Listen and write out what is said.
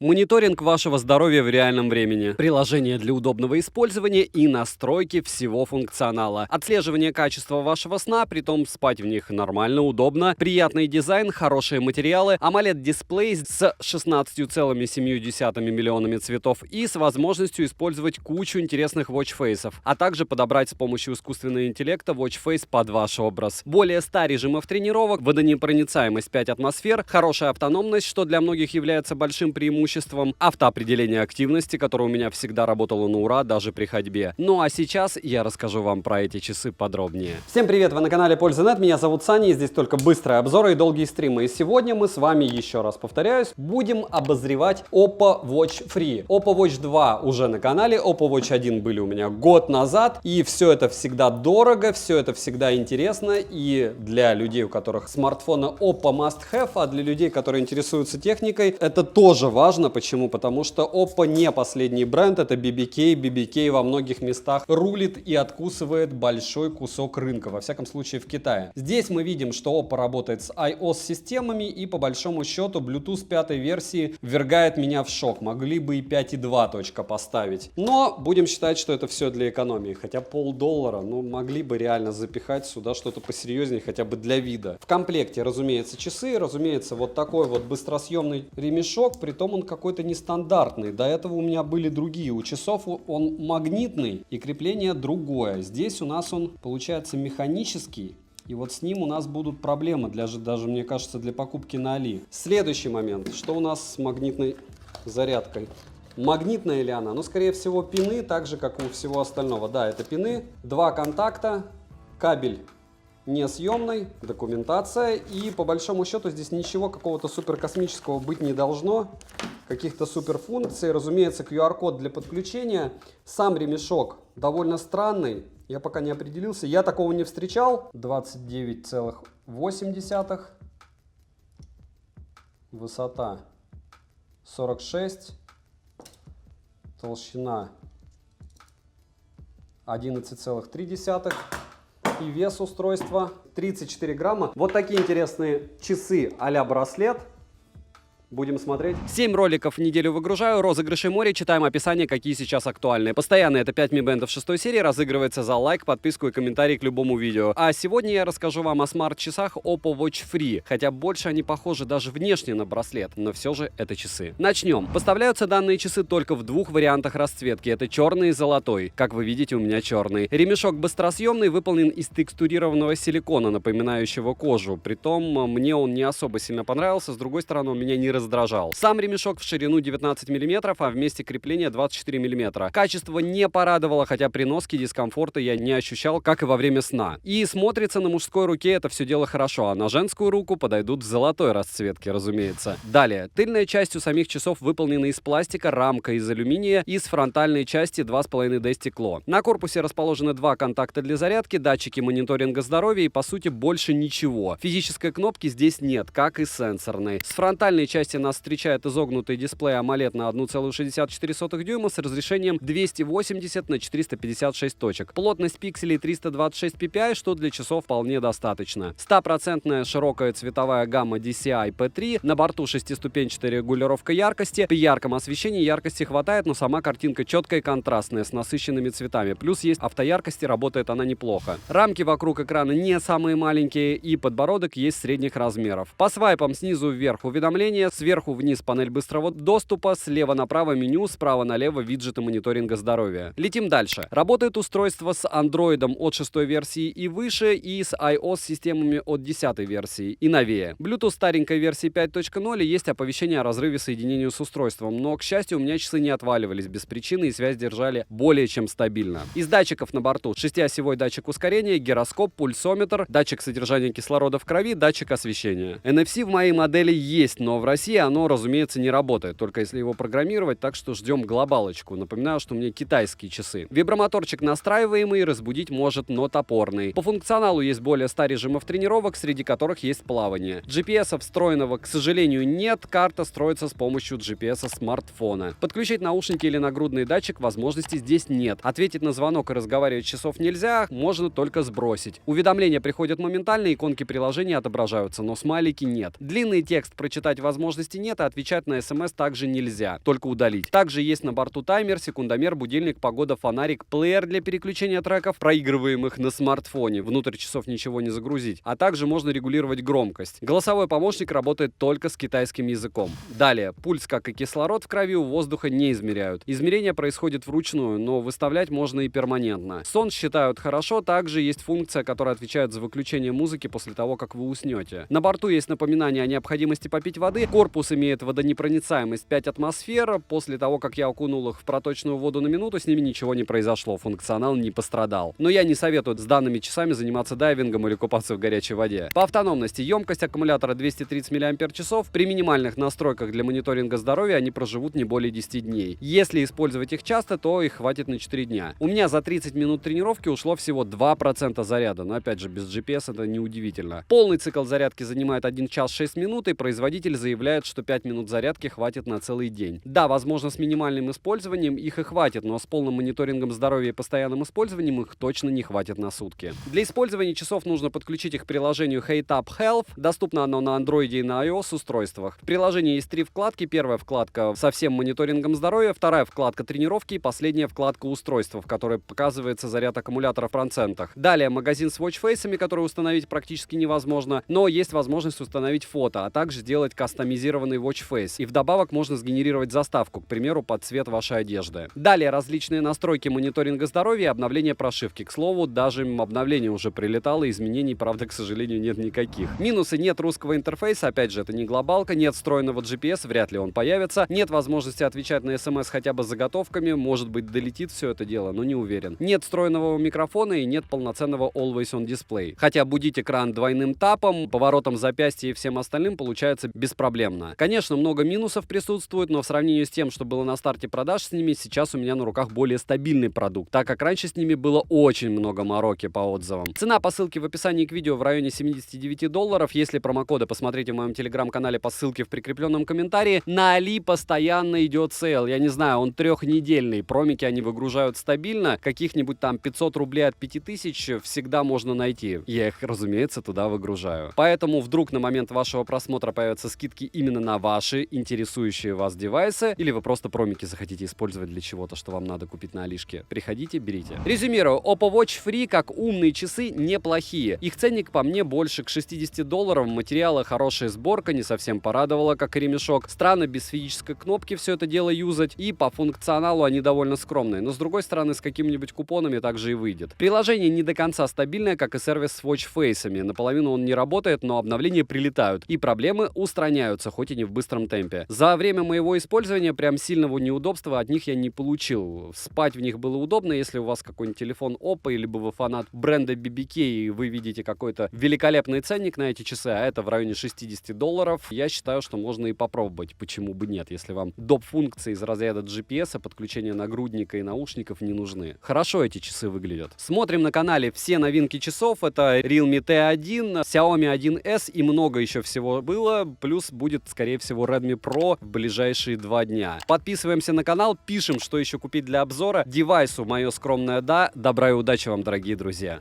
Мониторинг вашего здоровья в реальном времени. Приложение для удобного использования и настройки всего функционала. Отслеживание качества вашего сна, притом спать в них нормально, удобно. Приятный дизайн, хорошие материалы, AMOLED-дисплей с 16,7 миллионами цветов и с возможностью использовать кучу интересных watchface'ов, а также подобрать с помощью искусственного интеллекта watchface под ваш образ. Более 100 режимов тренировок, водонепроницаемость 5 атмосфер, хорошая автономность, что для многих является большим преимуществом, автоопределение активности, которое у меня всегда работало на ура, даже при ходьбе. Ну а сейчас я расскажу вам про эти часы подробнее. Всем привет, вы на канале Польза.нет, меня зовут Саня, и здесь только быстрые обзоры и долгие стримы. И сегодня мы с вами, еще раз повторяюсь, будем обозревать Oppo Watch Free. Oppo Watch 2 уже на канале, Oppo Watch 1 были у меня год назад, и все это всегда дорого, все это всегда интересно, и для людей, у которых смартфоны Oppo must have, а для людей, которые интересуются техникой, это тоже важно. Почему? Потому что Oppo не последний бренд, это BBK. BBK во многих местах рулит и откусывает большой кусок рынка, во всяком случае в Китае. Здесь мы видим, что Oppo работает с iOS-системами, и по большому счету Bluetooth 5 версии ввергает меня в шок. Могли бы и 5.2 точка поставить. Но будем считать, что это все для экономии. Хотя $50, ну могли бы реально запихать сюда что-то посерьезнее, хотя бы для вида. В комплекте, разумеется, часы, разумеется, вот такой вот быстросъемный ремешок, притом он какой-то нестандартный. До этого у меня были другие. У часов он магнитный и крепление другое. Здесь у нас он получается механический. И вот с ним у нас будут проблемы, даже мне кажется, для покупки на Али. Следующий момент. Что у нас с магнитной зарядкой? Магнитная ли она? Ну, скорее всего, пины, так же, как у всего остального. Да, это пины. Два контакта, кабель несъемный, документация. И по большому счету здесь ничего какого-то суперкосмического быть не должно. Каких-то суперфункций. Разумеется, QR-код для подключения. Сам ремешок довольно странный. Я пока не определился. Я такого не встречал. 29,8. Высота 46. Толщина 11,3. И вес устройства 34 грамма. Вот такие интересные часы а-ля браслет. Будем смотреть. 7 роликов в неделю выгружаю, розыгрыши море, читаем описание, какие сейчас актуальны. Постоянно это 5 Mi Band 6 серии, разыгрывается за лайк, подписку и комментарий к любому видео. А сегодня я расскажу вам о смарт-часах Oppo Watch Free, хотя больше они похожи даже внешне на браслет, но все же это часы. Начнем. Поставляются данные часы только в двух вариантах расцветки, это черный и золотой. Как вы видите, у меня черный. Ремешок быстросъемный, выполнен из текстурированного силикона, напоминающего кожу. Притом мне он не особо сильно понравился, с другой стороны он меня не раздражал. Сам ремешок в ширину 19 мм, а в месте крепления 24 мм. Качество не порадовало, хотя при носке дискомфорта я не ощущал, как и во время сна. И смотрится на мужской руке это все дело хорошо, а на женскую руку подойдут в золотой расцветке, разумеется. Далее. Тыльная часть у самих часов выполнена из пластика, рамка из алюминия и с фронтальной части 2,5D стекло. На корпусе расположены два контакта для зарядки, датчики мониторинга здоровья и, по сути, больше ничего. Физической кнопки здесь нет, как и сенсорной. С фронтальной части нас встречает изогнутый дисплей AMOLED на 1,64 дюйма с разрешением 280 на 456 точек. Плотность пикселей 326 ppi, что для часов вполне достаточно. 100% широкая цветовая гамма DCI P3, на борту 6-ступенчатая регулировка яркости. При ярком освещении яркости хватает, но сама картинка четкая и контрастная, с насыщенными цветами. Плюс есть автояркости, работает она неплохо. Рамки вокруг экрана не самые маленькие, и подбородок есть средних размеров. По свайпам снизу вверх уведомления, сверху вниз панель быстрого доступа, слева направо меню, справа налево виджеты мониторинга здоровья. Летим дальше. Работает устройство с Android от 6 версии и выше, и с iOS-системами от 10 версии и новее. Bluetooth старенькой версии 5.0 и есть оповещение о разрыве соединения с устройством, но, к счастью, у меня часы не отваливались без причины и связь держали более чем стабильно. Из датчиков на борту 6-осевой датчик ускорения, гироскоп, пульсометр, датчик содержания кислорода в крови, датчик освещения. NFC в моей модели есть, но в России оно, разумеется, не работает, только если его программировать, так что ждем глобалочку. Напоминаю, что у меня китайские часы. Вибромоторчик настраиваемый, разбудить может, но топорный. По функционалу есть более 100 режимов тренировок, среди которых есть плавание. GPS встроенного, к сожалению, нет, карта строится с помощью GPS смартфона. Подключить наушники или нагрудный датчик возможности здесь нет. Ответить на звонок и разговаривать с часов нельзя, можно только сбросить. Уведомления приходят моментально, иконки приложения отображаются, но смайлики нет. Длинный текст прочитать возможно возможности нет, и отвечать на смс также нельзя, только удалить. Также есть на борту таймер, секундомер, будильник, погода, фонарик, плеер для переключения треков, проигрываемых на смартфоне. Внутрь часов ничего не загрузить. А также можно регулировать громкость. Голосовой помощник работает только с китайским языком. Далее, пульс, как и кислород в крови, у воздуха не измеряют. Измерение происходит вручную, но выставлять можно и перманентно. Сон считают хорошо, также есть функция, которая отвечает за выключение музыки после того, как вы уснете. На борту есть напоминание о необходимости попить воды. Корпус имеет водонепроницаемость 5 атмосфер. После того, как я окунул их в проточную воду на минуту, с ними ничего не произошло, функционал не пострадал. Но я не советую с данными часами заниматься дайвингом или купаться в горячей воде. По автономности емкость аккумулятора 230 мАч. При минимальных настройках для мониторинга здоровья они проживут не более 10 дней. Если использовать их часто, то их хватит на 4 дня. У меня за 30 минут тренировки ушло всего 2% заряда, но опять же без GPS это неудивительно. Полный цикл зарядки занимает 1 час 6 минут, и производитель заявляет, что 5 минут зарядки хватит на целый день. Да, возможно, с минимальным использованием их и хватит, но с полным мониторингом здоровья и постоянным использованием их точно не хватит на сутки. Для использования часов нужно подключить их к приложению HealthUp Health. Доступно оно на Android и на iOS устройствах. В приложении есть 3 вкладки. Первая вкладка со всем мониторингом здоровья, вторая вкладка тренировки и последняя вкладка устройства, в которой показывается заряд аккумулятора в процентах. Далее магазин с watchface'ами, который установить практически невозможно, но есть возможность установить фото, а также сделать кастомизированный watchface. И вдобавок можно сгенерировать заставку, к примеру, под цвет вашей одежды. Далее различные настройки мониторинга здоровья и обновление прошивки. К слову, даже обновление уже прилетало, изменений, правда, к сожалению, нет никаких. Минусы: нет русского интерфейса, опять же, это не глобалка, нет встроенного GPS, вряд ли он появится, нет возможности отвечать на смс хотя бы заготовками, может быть, долетит все это дело, но не уверен. Нет встроенного микрофона и нет полноценного Always On Display. Хотя будить экран двойным тапом, поворотом запястья и всем остальным получается беспроблемно. Конечно, много минусов присутствует, но в сравнении с тем, что было на старте продаж с ними, сейчас у меня на руках более стабильный продукт, так как раньше с ними было очень много мороки по отзывам. Цена по ссылке в описании к видео в районе $79. Если промокоды посмотрите в моем телеграм-канале по ссылке в прикрепленном комментарии. На Али постоянно идет сейл. Я не знаю, он 3-недельный. Промики они выгружают стабильно. Каких-нибудь там 500 рублей от 5000 всегда можно найти. Я их, разумеется, туда выгружаю. Поэтому вдруг на момент вашего просмотра появятся скидки именно на ваши интересующие вас девайсы, или вы просто промики захотите использовать для чего-то, что вам надо купить на Алишке, приходите, берите. Резюмирую. Oppo Watch Free как умные часы неплохие. Их ценник по мне больше к $60. Материалы хорошая сборка, не совсем порадовала, как и ремешок. Странно без физической кнопки все это дело юзать, и по функционалу они довольно скромные. Но с другой стороны, с какими-нибудь купонами также и выйдет. Приложение не до конца стабильное, как и сервис с watchface'ами. Наполовину он не работает, но обновления прилетают, и проблемы устраняются, хоть и не в быстром темпе. За время моего использования прям сильного неудобства от них я не получил. Спать в них было удобно, если у вас какой-нибудь телефон Oppo, либо вы фанат бренда BBK, и вы видите какой-то великолепный ценник на эти часы, а это в районе $60, я считаю, что можно и попробовать. Почему бы нет, если вам доп. Функции из разряда GPS, подключения нагрудника и наушников не нужны. Хорошо эти часы выглядят. Смотрим на канале все новинки часов. Это Realme T1, Xiaomi 1S и много еще всего было. Плюс будет, скорее всего, Redmi Pro в ближайшие 2 дня. Подписываемся на канал, пишем, что еще купить для обзора. Девайсу мое скромное да. Добра и удачи вам, дорогие друзья.